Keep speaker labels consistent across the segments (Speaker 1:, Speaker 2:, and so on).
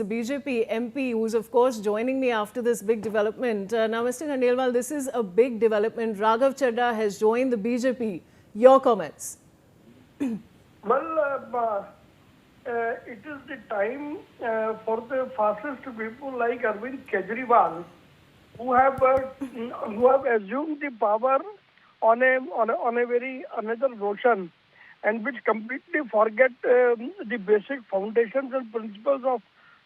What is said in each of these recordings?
Speaker 1: the BJP MP, who's of course joining me after this big development. Now, Mr. Khandelwal, this is a big development. Raghav Chadha has joined the BJP. Your comments?
Speaker 2: Well, it is the time for the fascist people like Arvind Kejriwal, who have assumed the power on a very another notion, and which completely forget the basic foundations and principles of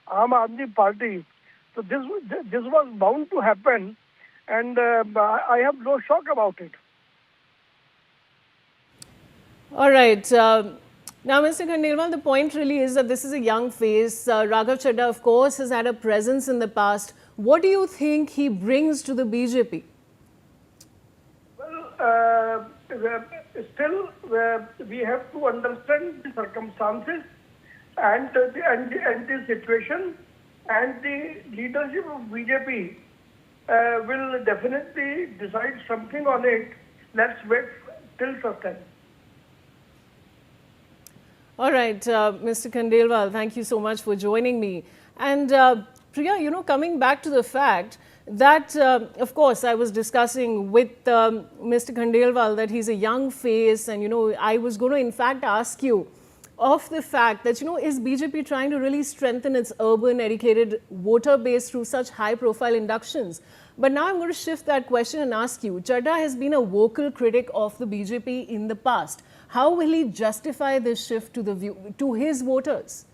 Speaker 2: Aam Aadmi Party. So this was bound to happen, and I have no shock about it.
Speaker 1: All right. Now, Mr. Khandelwal, the point really is that this is a young face. Raghav Chadha, of course, has had a presence in the past. What do you think he brings to the BJP?
Speaker 2: Well, still, we have to understand the circumstances and the situation, and the leadership of BJP will definitely decide something on it. Let's wait till such time.
Speaker 1: All right, Mr. Khandelwal, thank you so much for joining me. And Priya, coming back to the fact that, of course, I was discussing with Mr. Khandelwal that he's a young face, and, I was going to, in fact, ask you of the fact that, is BJP trying to really strengthen its urban, educated voter base through such high-profile inductions? But now I'm going to shift that question and ask you, Chadha has been a vocal critic of the BJP in the past. How will he justify this shift to his voters?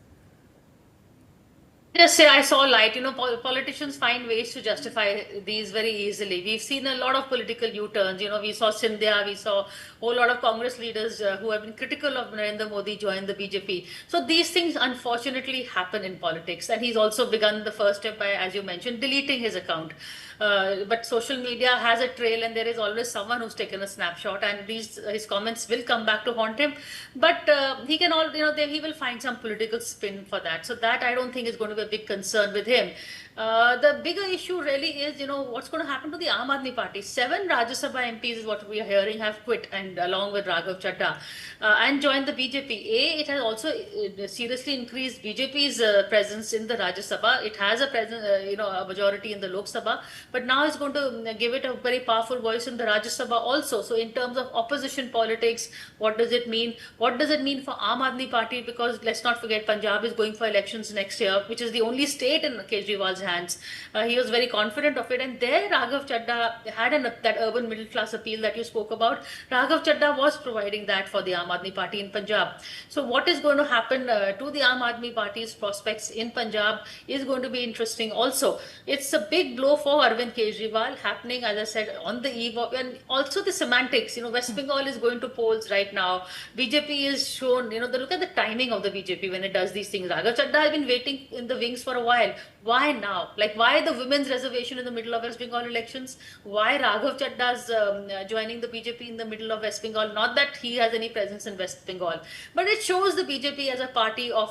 Speaker 3: Just say I saw light. Politicians find ways to justify these very easily. We've seen a lot of political U-turns. We saw Scindia, we saw a whole lot of Congress leaders who have been critical of Narendra Modi join the BJP. So these things unfortunately happen in politics. And he's also begun the first step by, as you mentioned, deleting his account. But social media has a trail, and there is always someone who's taken a snapshot, and his comments will come back to haunt him. But he can he will find some political spin for that. So that I don't think is going to be a big concern with him. The bigger issue really is, what's going to happen to the Aam Aadmi Party. 7 Rajya Sabha MPs is what we are hearing have quit, and along with Raghav Chadha, and joined the BJP. It has also seriously increased BJP's presence in the Rajya Sabha. It has a presence, a majority in the Lok Sabha, but now it's going to give it a very powerful voice in the Rajya Sabha also. So in terms of opposition politics, what does it mean? What does it mean for Aam Aadmi Party? Because let's not forget, Punjab is going for elections next year, which is the only state in Kejriwal's hands. He was very confident of it, and there Raghav Chadha had that urban middle class appeal that you spoke about. Raghav Chadha was providing that for the Aam Aadmi Party in Punjab. So what is going to happen to the Aam Aadmi Party's prospects in Punjab is going to be interesting also. It's a big blow for Arvind Kejriwal, happening, as I said, on the eve of, and also the semantics. West Bengal is going to polls right now. BJP is shown, look at the timing of the BJP when it does these things. Raghav Chadha has been waiting in the wings for a while. Why now? Like, why the women's reservation in the middle of West Bengal elections? Why Raghav Chadda's joining the BJP in the middle of West Bengal? Not that he has any presence in West Bengal, but it shows the BJP as a party of,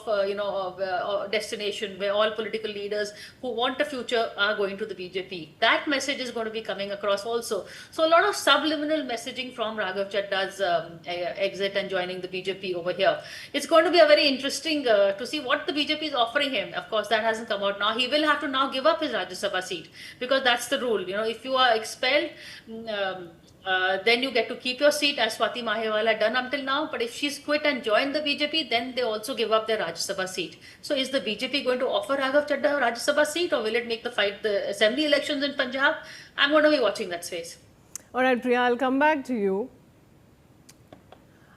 Speaker 3: destination where all political leaders who want a future are going to the BJP. That message is going to be coming across also. So a lot of subliminal messaging from Raghav Chadda's exit and joining the BJP over here. It's going to be a very interesting to see what the BJP is offering him. Of course, that hasn't come out now. He will have to now give up his Rajya Sabha seat, because that's the rule. If you are expelled, then you get to keep your seat, as Swati Mahewala had done until now. But if she's quit and joined the BJP, then they also give up their Rajya Sabha seat. So is the BJP going to offer Raghav Chadha a Rajya Sabha seat, or will it make the assembly elections in Punjab? I'm going to be watching that space.
Speaker 1: All right, Priya, I'll come back to you.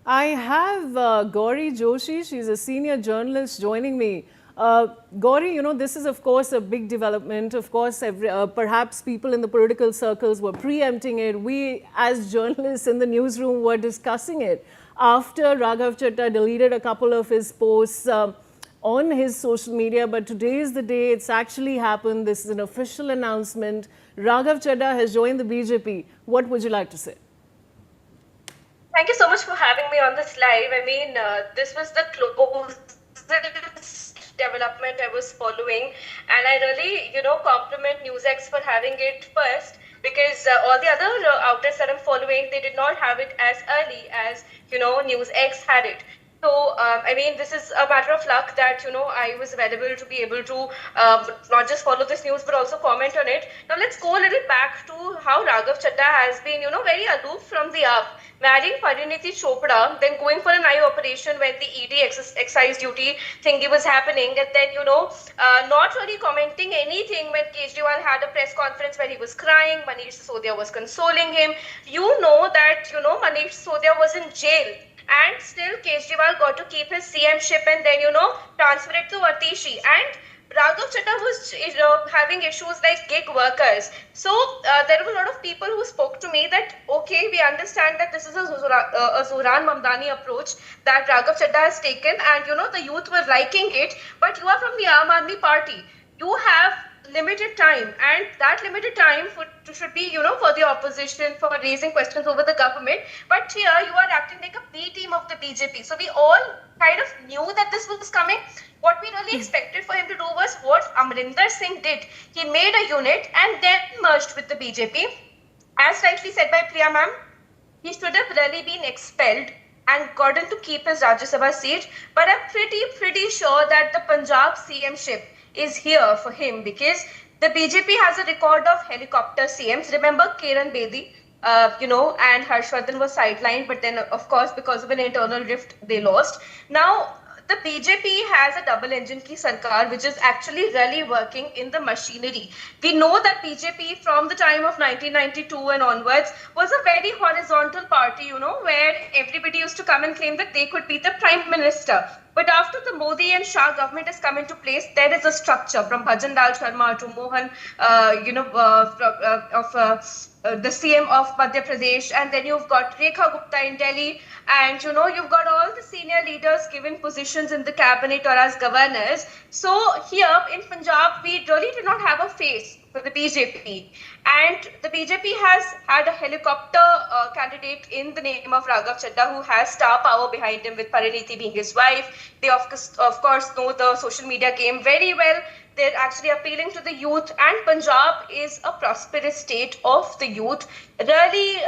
Speaker 1: I have Gauri Joshi. She's a senior journalist joining me. Gauri, this is, of course, a big development. Of course, perhaps people in the political circles were preempting it. We, as journalists in the newsroom, were discussing it after Raghav Chadha deleted a couple of his posts on his social media. But today is the day it's actually happened. This is an official announcement. Raghav Chadha has joined the BJP. What would you like to say?
Speaker 4: Thank you so much for having me on this live. I mean, this was the closest development I was following, and I really, compliment NewsX for having it first, because all the other outlets that I'm following, they did not have it as early as, NewsX had it. So, I mean, this is a matter of luck that, I was available to be able to not just follow this news, but also comment on it. Now, let's go a little back to how Raghav Chadha has been, very aloof from the up, marrying Pariniti Chopra, then going for an eye operation when the ED excise duty thingy was happening, and then, not really commenting anything when Kejriwal had a press conference where he was crying, Manish Sisodia was consoling him. You know that, Manish Sisodia was in jail. And still, Kejriwal got to keep his CM-ship and then, transfer it to Atishi. And Raghav Chadha was having issues like gig workers. So there were a lot of people who spoke to me that, okay, we understand that this is a Zohran Mamdani approach that Raghav Chadha has taken, and, the youth were liking it. But you are from the Aam Aadmi Party. You have limited time, and that limited time should be, for the opposition, for raising questions over the government. But here you are acting like a B team of the BJP. So we all kind of knew that this was coming. What we really expected for him to do was what Amrinder Singh did. He made a unit and then merged with the BJP. As rightly said by Priya ma'am, he should have really been expelled and gotten to keep his Rajya Sabha seat. But I'm pretty sure that the Punjab CM-ship is here for him, because the BJP has a record of helicopter CMs. Remember Kiran Bedi, and Harshvardhan was sidelined, but then, of course, because of an internal rift, they lost. Now, the BJP has a double engine ki sarkar, which is actually really working in the machinery. We know that BJP from the time of 1992 and onwards was a very horizontal party, where everybody used to come and claim that they could be the prime minister. But after the Modi and Shah government has come into place, there is a structure from Bhajan Lal Sharma to Mohan, the CM of Madhya Pradesh, and then you've got Rekha Gupta in Delhi, and you've got all the senior leaders given positions in the cabinet or as governors. So here in Punjab, we really did not have a face for the BJP, and the BJP has had a helicopter candidate in the name of Raghav Chadha, who has star power behind him, with Pariniti being his wife. They of course know the social media game very well. They're actually appealing to the youth, and Punjab is a prosperous state of the youth, really,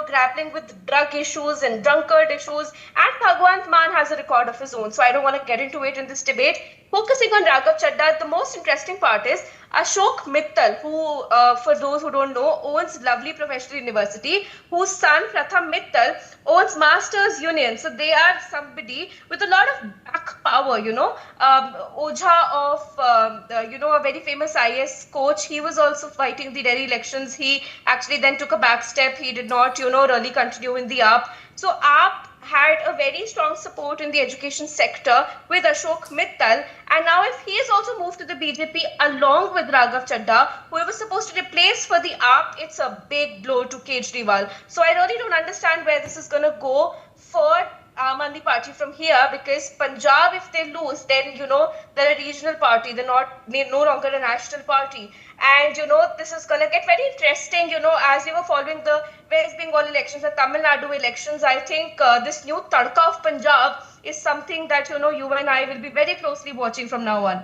Speaker 4: grappling with drug issues and drunkard issues. And Bhagwant Mann has a record of his own, so I don't want to get into it in this debate. Focusing on Raghav Chadha, the most interesting part is Ashok Mittal, who, for those who don't know, owns Lovely Professional University, whose son Pratham Mittal owns Masters Union. So they are somebody with a lot of back power, Ojha of, a very famous IS coach. He was also fighting the Delhi elections. He actually then took a back step. He did not, really continue in the AAP. So AAP had a very strong support in the education sector with Ashok Mittal, and now if he has also moved to the BJP along with Raghav Chadha, who he was supposed to replace for the AAP, it's a big blow to Kejriwal. So I really don't understand where this is going to go for Aam Aadmi Party from here, because Punjab, if they lose, then, they're a regional party. They're no longer a national party. And, this is going to get very interesting, as we were following the West Bengal elections, the Tamil Nadu elections. I think this new Tadka of Punjab is something that, you and I will be very closely watching from now on.